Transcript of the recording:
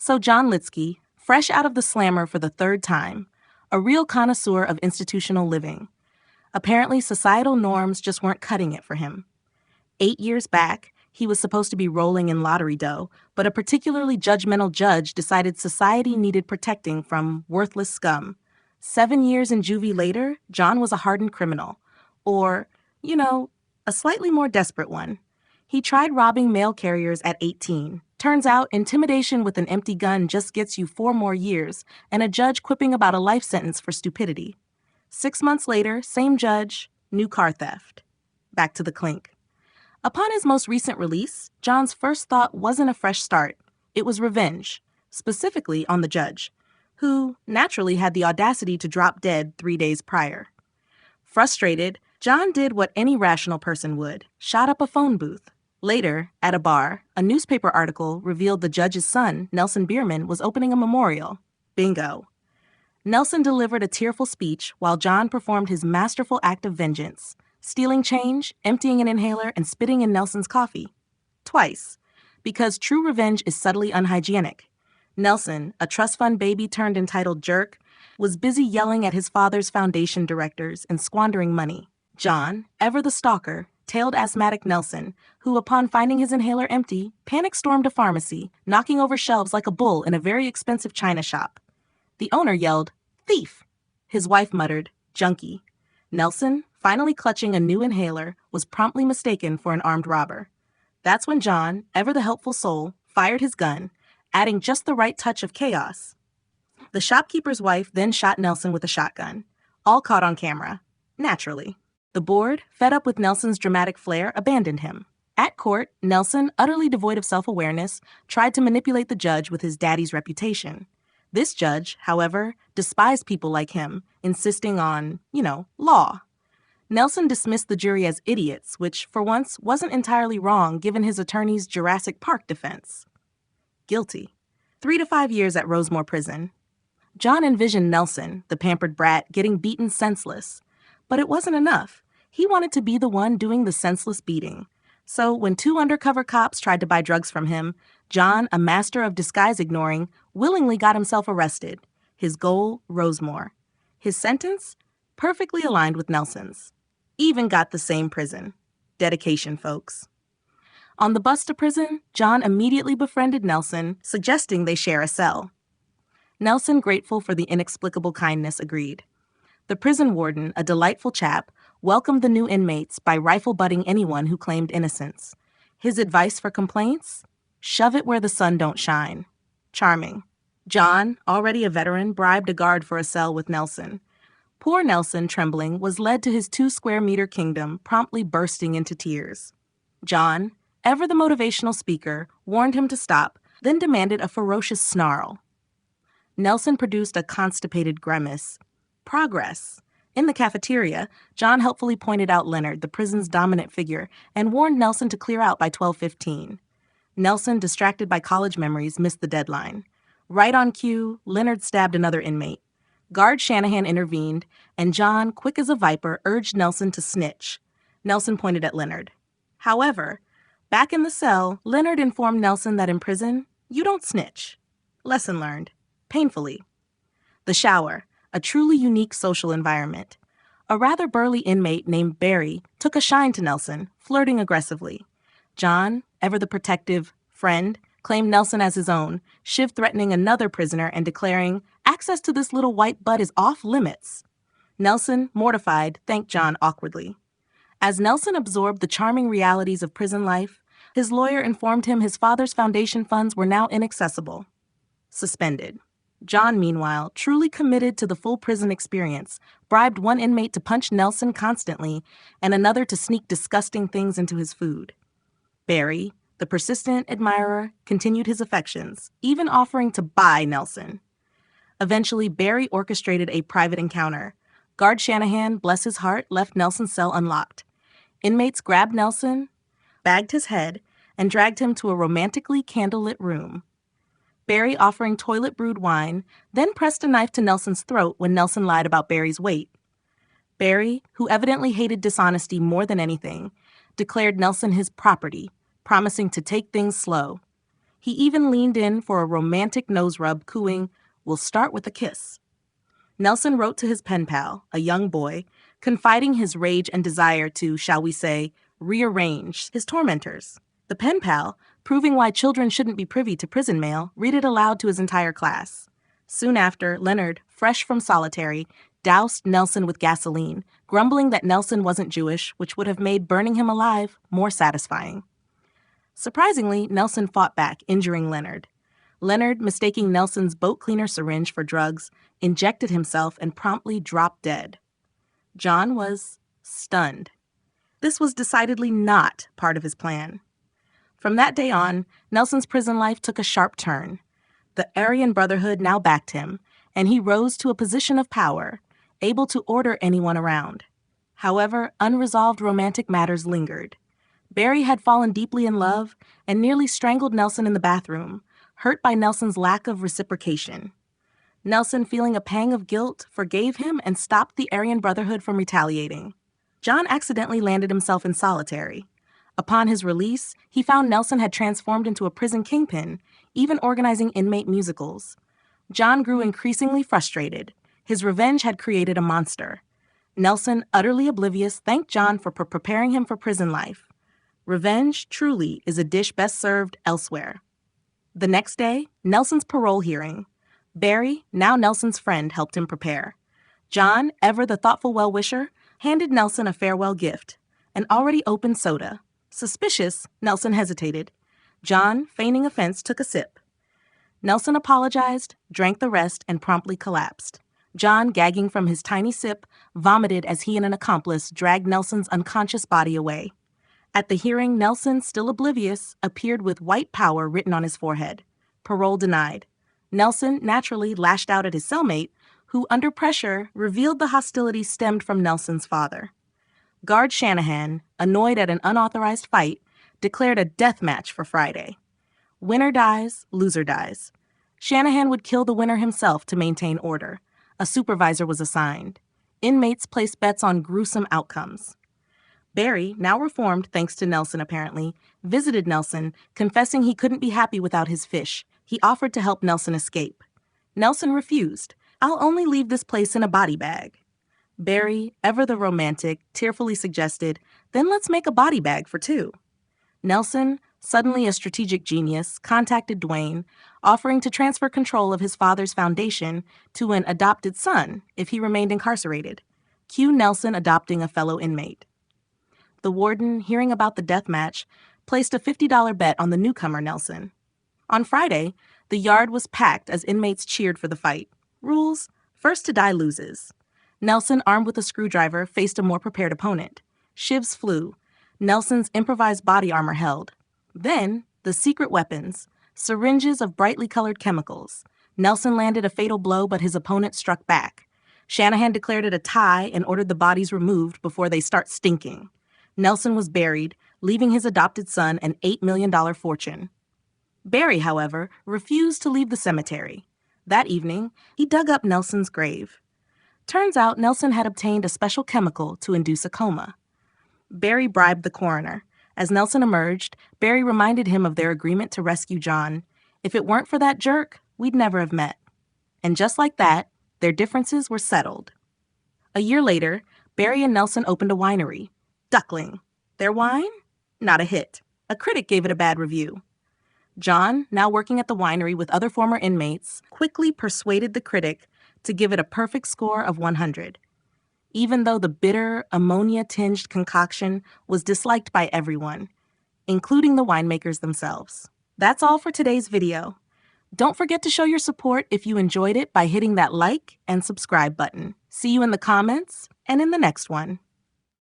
So John Litsky, fresh out of the slammer for the third time, a real connoisseur of institutional living. Apparently, societal norms just weren't cutting it for him. 8 years back, he was supposed to be rolling in lottery dough, but a particularly judgmental judge decided society needed protecting from worthless scum. 7 years in juvie later, John was a hardened criminal. Or, a slightly more desperate one. He tried robbing mail carriers at 18. Turns out, intimidation with an empty gun just gets you 4 more years, and a judge quipping about a life sentence for stupidity. 6 months later, same judge, new car theft. Back to the clink. Upon his most recent release, John's first thought wasn't a fresh start. It was revenge, specifically on the judge, who naturally had the audacity to drop dead 3 days prior. Frustrated, John did what any rational person would, shot up a phone booth. Later, at a bar, a newspaper article revealed the judge's son, Nelson Bierman, was opening a memorial. Bingo. Nelson delivered a tearful speech while John performed his masterful act of vengeance, stealing change, emptying an inhaler, and spitting in Nelson's coffee. Twice. Because true revenge is subtly unhygienic. Nelson, a trust fund baby turned entitled jerk, was busy yelling at his father's foundation directors and squandering money. John, ever the stalker, tailed asthmatic Nelson, who, upon finding his inhaler empty, panic-stormed a pharmacy, knocking over shelves like a bull in a very expensive china shop. The owner yelled, "Thief!" His wife muttered, "Junkie." Nelson, finally clutching a new inhaler, was promptly mistaken for an armed robber. That's when John, ever the helpful soul, fired his gun, adding just the right touch of chaos. The shopkeeper's wife then shot Nelson with a shotgun, all caught on camera. Naturally. The board, fed up with Nelson's dramatic flair, abandoned him. At court, Nelson, utterly devoid of self-awareness, tried to manipulate the judge with his daddy's reputation. This judge, however, despised people like him, insisting on, law. Nelson dismissed the jury as idiots, which, for once, wasn't entirely wrong given his attorney's Jurassic Park defense. Guilty. 3 to 5 years at Rosemore Prison. John envisioned Nelson, the pampered brat, getting beaten senseless. But it wasn't enough. He wanted to be the one doing the senseless beating. So when 2 undercover cops tried to buy drugs from him, John, a master of disguise ignoring, willingly got himself arrested. His goal, Rosemore. His sentence? Perfectly aligned with Nelson's. Even got the same prison. Dedication, folks. On the bus to prison, John immediately befriended Nelson, suggesting they share a cell. Nelson, grateful for the inexplicable kindness, agreed. The prison warden, a delightful chap, welcomed the new inmates by rifle-butting anyone who claimed innocence. His advice for complaints? Shove it where the sun don't shine. Charming. John, already a veteran, bribed a guard for a cell with Nelson. Poor Nelson, trembling, was led to his 2-square-meter kingdom, promptly bursting into tears. John, ever the motivational speaker, warned him to stop, then demanded a ferocious snarl. Nelson produced a constipated grimace. Progress. In the cafeteria, John helpfully pointed out Leonard, the prison's dominant figure, and warned Nelson to clear out by 12:15. Nelson, distracted by college memories, missed the deadline. Right on cue, Leonard stabbed another inmate. Guard Shanahan intervened, and John, quick as a viper, urged Nelson to snitch. Nelson pointed at Leonard. However, back in the cell, Leonard informed Nelson that in prison, you don't snitch. Lesson learned. Painfully. The shower. A truly unique social environment. A rather burly inmate named Barry took a shine to Nelson, flirting aggressively. John, ever the protective friend, claimed Nelson as his own, Shiv threatening another prisoner and declaring, "Access to this little white butt is off limits." Nelson, mortified, thanked John awkwardly. As Nelson absorbed the charming realities of prison life, his lawyer informed him his father's foundation funds were now inaccessible. Suspended. John, meanwhile, truly committed to the full prison experience, bribed one inmate to punch Nelson constantly and another to sneak disgusting things into his food. Barry, the persistent admirer, continued his affections, even offering to buy Nelson. Eventually, Barry orchestrated a private encounter. Guard Shanahan, bless his heart, left Nelson's cell unlocked. Inmates grabbed Nelson, bagged his head, and dragged him to a romantically candlelit room. Barry, offering toilet-brewed wine, then pressed a knife to Nelson's throat when Nelson lied about Barry's weight. Barry, who evidently hated dishonesty more than anything, declared Nelson his property, promising to take things slow. He even leaned in for a romantic nose rub, cooing, "We'll start with a kiss." Nelson wrote to his pen pal, a young boy, confiding his rage and desire to, shall we say, rearrange his tormentors. The pen pal, proving why children shouldn't be privy to prison mail, read it aloud to his entire class. Soon after, Leonard, fresh from solitary, doused Nelson with gasoline, grumbling that Nelson wasn't Jewish, which would have made burning him alive more satisfying. Surprisingly, Nelson fought back, injuring Leonard. Leonard, mistaking Nelson's boat cleaner syringe for drugs, injected himself and promptly dropped dead. John was stunned. This was decidedly not part of his plan. From that day on, Nelson's prison life took a sharp turn. The Aryan Brotherhood now backed him, and he rose to a position of power, able to order anyone around. However, unresolved romantic matters lingered. Barry had fallen deeply in love and nearly strangled Nelson in the bathroom, hurt by Nelson's lack of reciprocation. Nelson, feeling a pang of guilt, forgave him and stopped the Aryan Brotherhood from retaliating. John accidentally landed himself in solitary. Upon his release, he found Nelson had transformed into a prison kingpin, even organizing inmate musicals. John grew increasingly frustrated. His revenge had created a monster. Nelson, utterly oblivious, thanked John for preparing him for prison life. Revenge, truly, is a dish best served elsewhere. The next day, Nelson's parole hearing. Barry, now Nelson's friend, helped him prepare. John, ever the thoughtful well-wisher, handed Nelson a farewell gift, an already opened soda. Suspicious, Nelson hesitated. John, feigning offense, took a sip. Nelson apologized, drank the rest, and promptly collapsed. John, gagging from his tiny sip, vomited as he and an accomplice dragged Nelson's unconscious body away. At the hearing, Nelson, still oblivious, appeared with white power written on his forehead. Parole denied. Nelson naturally lashed out at his cellmate, who, under pressure, revealed the hostility stemmed from Nelson's father. Guard Shanahan, annoyed at an unauthorized fight, declared a death match for Friday. Winner dies, loser dies. Shanahan would kill the winner himself to maintain order. A supervisor was assigned. Inmates placed bets on gruesome outcomes. Barry, now reformed thanks to Nelson apparently, visited Nelson, confessing he couldn't be happy without his fish. He offered to help Nelson escape. Nelson refused. "I'll only leave this place in a body bag." Barry, ever the romantic, tearfully suggested, "Then let's make a body bag for two." Nelson, suddenly a strategic genius, contacted Dwayne, offering to transfer control of his father's foundation to an adopted son if he remained incarcerated. Cue Nelson adopting a fellow inmate. The warden, hearing about the death match, placed a $50 bet on the newcomer Nelson. On Friday, the yard was packed as inmates cheered for the fight. Rules: first to die loses. Nelson, armed with a screwdriver, faced a more prepared opponent. Shivs flew. Nelson's improvised body armor held. Then, the secret weapons, syringes of brightly colored chemicals. Nelson landed a fatal blow, but his opponent struck back. Shanahan declared it a tie and ordered the bodies removed before they start stinking. Nelson was buried, leaving his adopted son an $8 million fortune. Barry, however, refused to leave the cemetery. That evening, he dug up Nelson's grave. Turns out Nelson had obtained a special chemical to induce a coma. Barry bribed the coroner. As Nelson emerged, Barry reminded him of their agreement to rescue John. "If it weren't for that jerk, we'd never have met." And just like that, their differences were settled. A year later, Barry and Nelson opened a winery, Duckling. Their wine? Not a hit. A critic gave it a bad review. John, now working at the winery with other former inmates, quickly persuaded the critic to give it a perfect score of 100. Even though the bitter, ammonia-tinged concoction was disliked by everyone, including the winemakers themselves. That's all for today's video. Don't forget to show your support if you enjoyed it by hitting that like and subscribe button. See you in the comments and in the next one.